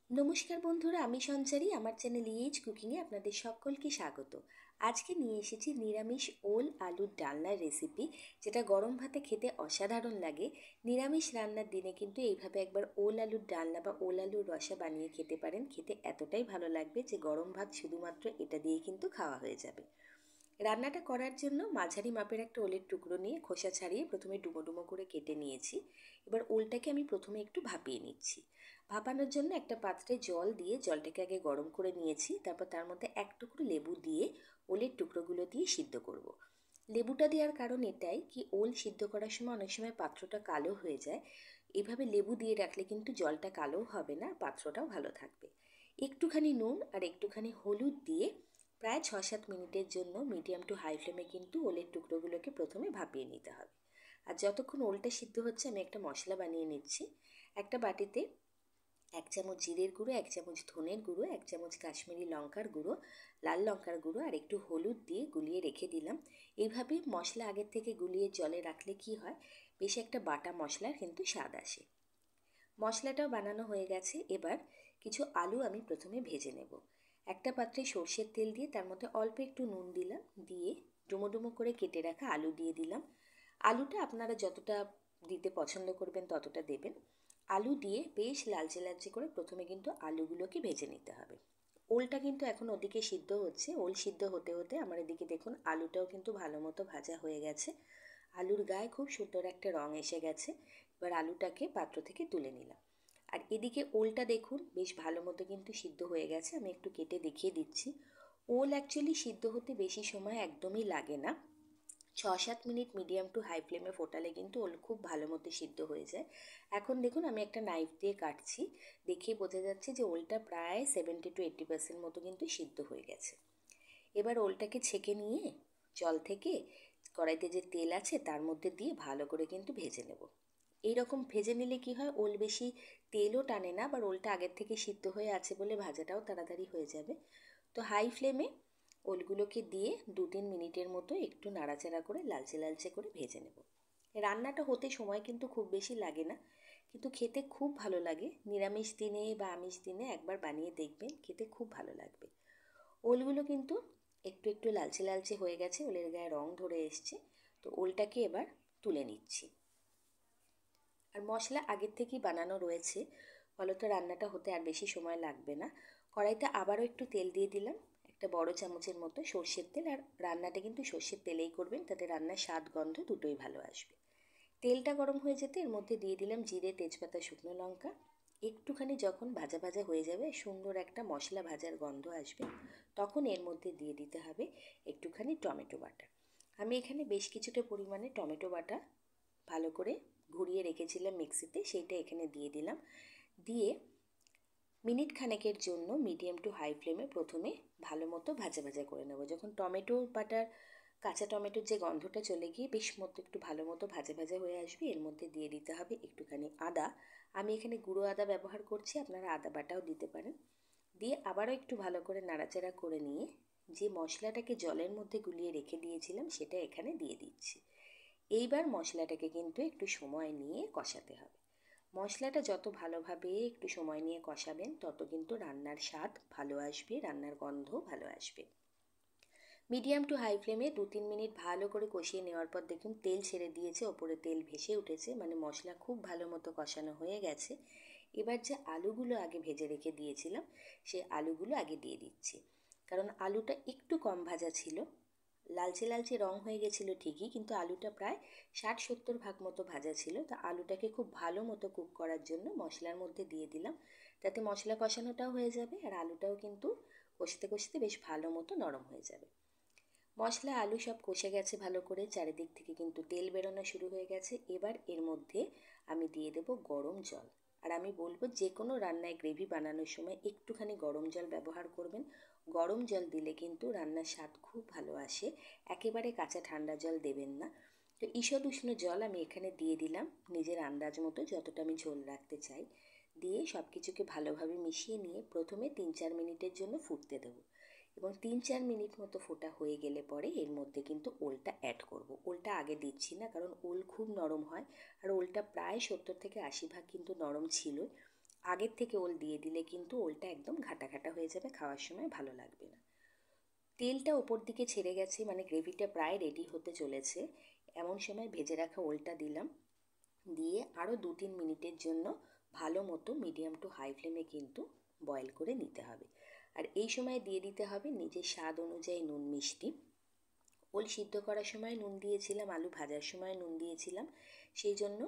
নমস্কার বন্ধুরা, আমি সঞ্চারী। আমার চ্যানেল ইএইচ কুকিংয়ে আপনাদের সকলকে স্বাগত। আজকে নিয়ে এসেছি নিরামিষ ওল আলুর ডালনার রেসিপি, যেটা গরম ভাতে খেতে অসাধারণ লাগে। নিরামিষ রান্নার দিনে কিন্তু এইভাবে একবার ওল আলুর ডালনা বা ওল আলুর রসা বানিয়ে খেতে পারেন। খেতে এতটাই ভালো লাগবে যে গরম ভাত শুধুমাত্র এটা দিয়ে কিন্তু খাওয়া হয়ে যাবে। রান্নাটা করার জন্য মাঝারি মাপের একটা ওলের টুকরো নিয়ে খোসা ছাড়িয়ে প্রথমে ডুমো ডুমো করে কেটে নিয়েছি। এবার ওলটাকে আমি প্রথমে একটু ভাপিয়ে নিচ্ছি। ভাপানোর জন্য একটা পাত্রে জল দিয়ে জলটাকে আগে গরম করে নিয়েছি। তারপর তার মধ্যে এক টুকরো লেবু দিয়ে ওলের টুকরোগুলো দিয়ে সিদ্ধ করব। লেবুটা দেওয়ার কারণ এটাই কি, ওল সিদ্ধ করার সময় অনেক সময় পাত্রটা কালো হয়ে যায়। এভাবে লেবু দিয়ে রাখলে কিন্তু জলটা কালো হবে না, পাত্রটাও ভালো থাকবে। একটুখানি নুন আর একটুখানি হলুদ দিয়ে প্রায় 6-7 মিনিটের জন্য মিডিয়াম টু হাই ফ্লেমে কিন্তু ওলের টুকরোগুলোকে প্রথমে ভাপিয়ে নিতে হবে। আর যতক্ষণ ওলটা সিদ্ধ হচ্ছে আমি একটা মশলা বানিয়ে নিচ্ছি। একটা বাটিতে 1 চামচ জিরের গুঁড়ো, 1 চামচ ধনের গুঁড়ো, 1 চামচ কাশ্মীরি লঙ্কার গুঁড়ো, লাল লঙ্কার গুঁড়ো আর একটু হলুদ দিয়ে গুলিয়ে রেখে দিলাম। এইভাবে মশলা আগের থেকে গুলিয়ে জলে রাখলে কি হয়, বেশ একটা বাটা মশলার কিন্তু স্বাদ আসে। মশলাটাও বানানো হয়ে গেছে। এবার কিছু আলু আমি প্রথমে ভেজে নেব। একটা পাত্রে সর্ষের তেল দিয়ে তার মধ্যে অল্প একটু নুন দিলাম, দিয়ে ডুমো ডুমো করে কেটে রাখা আলু দিয়ে দিলাম। আলুটা আপনারা যতটা দিতে পছন্দ করবেন ততটা দেবেন। আলু দিয়ে বেশ লালচে লালচে করে প্রথমে কিন্তু আলুগুলোকে ভেজে নিতে হবে। ওলটা কিন্তু এখন ওদিকে সিদ্ধ হচ্ছে। ওল সিদ্ধ হতে হতে আমার এদিকে দেখুন আলুটাও কিন্তু ভালো মতো ভাজা হয়ে গেছে। আলুর গায়ে খুব সুন্দর একটা রং এসে গেছে। এবার আলুটাকে পাত্র থেকে তুলে নিলাম। আর এদিকে ওলটা দেখুন বেশ ভালো মতো কিন্তু সিদ্ধ হয়ে গেছে। আমি একটু কেটে দেখিয়ে দিচ্ছি। ওল অ্যাকচুয়ালি সিদ্ধ হতে বেশি সময় একদমই লাগে না। 6-7 মিনিট মিডিয়াম টু হাই ফ্লেমে ফোটালে কিন্তু ওল খুব ভালো মতো সিদ্ধ হয়ে যায়। এখন দেখুন আমি একটা নাইফ দিয়ে কাটছি। দেখে বোঝা যাচ্ছে যে ওলটা প্রায় 70-80% মতো কিন্তু সিদ্ধ হয়ে গেছে। এবার ওলটাকে ছেঁকে নিয়ে জল থেকে কড়াইতে যে তেল আছে তার মধ্যে দিয়ে ভালো করে কিন্তু ভেজে নেব। এই রকম ভেজে নিলে কি হয়, ওল বেশি তেলও টানে না, আবার ওলটা আগের থেকে সিদ্ধ হয়ে আছে বলে ভাজাটাও তাড়াতাড়ি হয়ে যাবে। তো হাই ফ্লেমে ওলগুলোকে দিয়ে 2-3 মিনিটের মতো একটু নাড়াচাড়া করে লালচে লালচে করে ভেজে নেব। রান্নাটা হতে সময় কিন্তু খুব বেশি লাগে না, কিন্তু খেতে খুব ভালো লাগে। নিরামিষ দিনে বা আমিষ দিনে একবার বানিয়ে দেখবেন, খেতে খুব ভালো লাগবে। ওলগুলো কিন্তু একটু একটু লালচে লালচে হয়ে গেছে, ওলের গায়ে রং ধরে এসছে। তো ওলটাকে এবার তুলে নিচ্ছি। আর মশলা আগের থেকেই বানানো রয়েছে, ফলত রান্নাটা হতে আর বেশি সময় লাগবে না। কড়াইতে আবারও একটু তেল দিয়ে দিলাম, একটা বড় চামচের মতো সর্ষের তেল। আর রান্নাটা কিন্তু সর্ষের তেলেই করবেন, তাতে রান্নার স্বাদ গন্ধ দুটোই ভালো আসবে। তেলটা গরম হয়ে যেতে এর মধ্যে দিয়ে দিলাম জিরে, তেজপাতা, শুকনো লঙ্কা। একটুখানি যখন ভাজা ভাজা হয়ে যাবে, সুন্দর একটা মশলা ভাজার গন্ধ আসবে, তখন এর মধ্যে দিয়ে দিতে হবে একটুখানি টমেটো বাটা। আমি এখানে বেশ কিছুটা পরিমাণে টমেটো বাটা ভালো করে ঘুরিয়ে রেখেছিলাম মিক্সিতে, সেইটা এখানে দিয়ে দিলাম। দিয়ে মিনিট খানেকের জন্য মিডিয়াম টু হাই ফ্লেমে প্রথমে ভালো মতো ভাজা ভাজা করে নেব। যখন টমেটো বাটার কাঁচা টমেটোর যে গন্ধটা চলে গিয়ে বেশ মতো একটু ভালো মতো ভাজা ভাজা হয়ে আসবে, এর মধ্যে দিয়ে দিতে হবে একটুখানি আদা। আমি এখানে গুঁড়ো আদা ব্যবহার করছি, আপনারা আদা বাটাও দিতে পারেন। দিয়ে আবারও একটু ভালো করে নাড়াচাড়া করে নিয়ে যে মশলাটাকে জলের মধ্যে গুলিয়ে রেখে দিয়েছিলাম সেটা এখানে দিয়ে দিচ্ছি। এইবার মশলাটাকে কিন্তু একটু সময় নিয়ে কষাতে হবে। মশলাটা যত ভালোভাবে একটু সময় নিয়ে কষাবেন, তত কিন্তু রান্নার স্বাদ ভালো আসবে, রান্নার গন্ধ ভালো আসবে। মিডিয়াম টু হাই ফ্লেমে 2-3 মিনিট ভালো করে কষিয়ে নেওয়ার পর দেখুন তেল ছেড়ে দিয়েছে, ওপরে তেল ভেসে উঠেছে, মানে মশলা খুব ভালো মতো কষানো হয়ে গেছে। এবার যে আলুগুলো আগে ভেজে রেখে দিয়েছিলাম, সেই আলুগুলো আগে দিয়ে দিচ্ছি। কারণ আলুটা একটু কম ভাজা ছিল, লালচে লালচে রং হয়ে গেছিলো ঠিকই, কিন্তু আলুটা প্রায় 60-70 ভাগ মতো ভাজা ছিল। তা আলুটাকে খুব ভালো মতো কুক করার জন্য মশলার মধ্যে দিয়ে দিলাম, তাতে মশলা কষানোটাও হয়ে যাবে আর আলুটাও কিন্তু কষতে কষতে বেশ ভালো মতো নরম হয়ে যাবে। মশলা আলু সব কষে গেছে ভালো করে, চারিদিক থেকে কিন্তু তেল বেরোনো শুরু হয়ে গেছে। এবার এর মধ্যে আমি দিয়ে দেব গরম জল। আর আমি বলবো যে কোনো রান্নায় গ্রেভি বানানোর সময় একটুখানি গরম জল ব্যবহার করবেন। গরম জল দিলে কিন্তু রান্নার স্বাদ খুব ভালো আসে, একেবারে কাঁচা ঠান্ডা জল দেবেন না। তো ঈষৎ উষ্ণ জল আমি এখানে দিয়ে দিলাম নিজের আন্দাজ মতো, যতটা আমি ঝোল রাখতে চাই। দিয়ে সব কিছুকে ভালোভাবে মিশিয়ে নিয়ে প্রথমে 3-4 মিনিটের জন্য ফুটতে দেবো। এবং 3-4 মিনিট মতো ফোটা হয়ে গেলে পরে এর মধ্যে কিন্তু ওলটা অ্যাড করব। ওলটা আগে দিচ্ছি না, কারণ ওল খুব নরম হয়, আর ওলটা প্রায় 70-80 ভাগ কিন্তু নরম ছিল। আগের থেকে ওল দিয়ে দিলে কিন্তু ওলটা একদম ঘাটা ঘাটা হয়ে যাবে, খাওয়ার সময় ভালো লাগবে না। তেলটা ওপর দিকে ছেড়ে গেছে, মানে গ্রেভিটা প্রায় রেডি হতে চলেছে। এমন সময় ভেজে রাখা ওলটা দিলাম, দিয়ে আরও 2-3 মিনিটের জন্য ভালো মতো মিডিয়াম টু হাই ফ্লেমে কিন্তু বয়েল করে নিতে হবে। আর এই সময় দিয়ে দিতে হবে নিজের স্বাদ অনুযায়ী নুন মিষ্টি। ওল সিদ্ধ করার সময় নুন দিয়েছিলাম, আলু ভাজার সময় নুন দিয়েছিলাম, সেই জন্য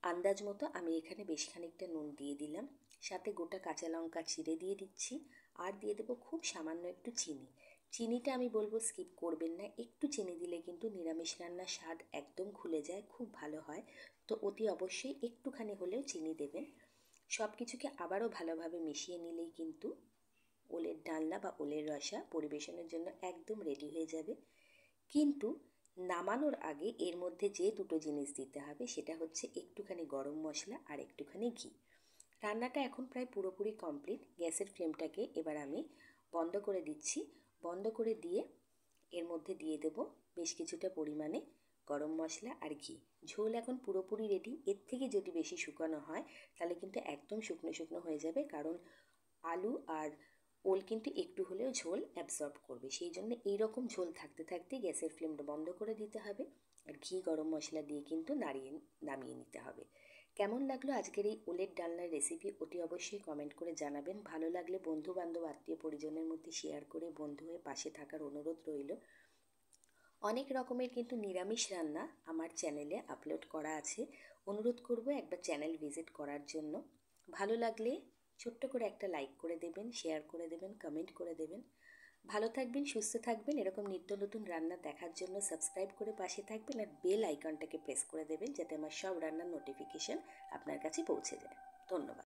আন্দাজ মতো আমি এখানে বেশ খানিকটা নুন দিয়ে দিলাম। সাথে গোটা কাঁচা লঙ্কা চিড়ে দিয়ে দিচ্ছি, আর দিয়ে দেবো খুব সামান্য একটু চিনি। চিনিটা আমি বলবো স্কিপ করবেন না, একটু চিনি দিলে কিন্তু নিরামিষ রান্নার স্বাদ একদম খুলে যায়, খুব ভালো হয়। তো অতি অবশ্যই একটুখানি হলেও চিনি দেবেন। সব কিছুকে আবারও ভালোভাবে মিশিয়ে নিলেই কিন্তু ওলের ডালনা বা ওলের রসা পরিবেশনের জন্য একদম রেডি হয়ে যাবে। কিন্তু নামানোর আগে এর মধ্যে যে দুটো জিনিস দিতে হবে সেটা হচ্ছে একটুখানি গরম মশলা আর একটুখানি ঘি। রান্নাটা এখন প্রায় পুরোপুরি কমপ্লিট। গ্যাসের ফ্লেমটাকে এবার আমি বন্ধ করে দিচ্ছি। বন্ধ করে দিয়ে এর মধ্যে দিয়ে দেব বেশ কিছুটা পরিমাণে গরম মশলা আর ঘি। ঝোল এখন পুরোপুরি রেডি। এর থেকে যদি বেশি শুকানো হয় তাহলে কিন্তু একদম শুকনো শুকনো হয়ে যাবে, কারণ আলু আর ওল কিন্তু একটু হলেও ঝোল অ্যাবসর্ব করবে। সেই জন্য এইরকম ঝোল থাকতে থাকতেই গ্যাসের ফ্লেমটা বন্ধ করে দিতে হবে, আর ঘি গরম মশলা দিয়ে কিন্তু নামিয়ে নিতে হবে। কেমন লাগলো আজকের এই ওলের ডালনার রেসিপি অতি অবশ্যই কমেন্ট করে জানাবেন। ভালো লাগলে বন্ধু বান্ধব আত্মীয় পরিজনের মধ্যে শেয়ার করে বন্ধু হয়ে পাশে থাকার অনুরোধ রইল। অনেক রকমের কিন্তু নিরামিষ রান্না আমার চ্যানেলে আপলোড করা আছে, অনুরোধ করব একবার চ্যানেল ভিজিট করার জন্য। ভালো লাগলে ছোট্ট করে একটা লাইক করে দেবেন, শেয়ার করে দেবেন, কমেন্ট করে দেবেন। ভালো থাকবেন, সুস্থ থাকবেন। এরকম নিত্য নতুন রান্না দেখার জন্য সাবস্ক্রাইব করে পাশে থাকবেন, আর বেল আইকনটাকে প্রেস করে দেবেন যাতে আমার সব রান্নার নোটিফিকেশন আপনার কাছে পৌঁছে যায়। ধন্যবাদ।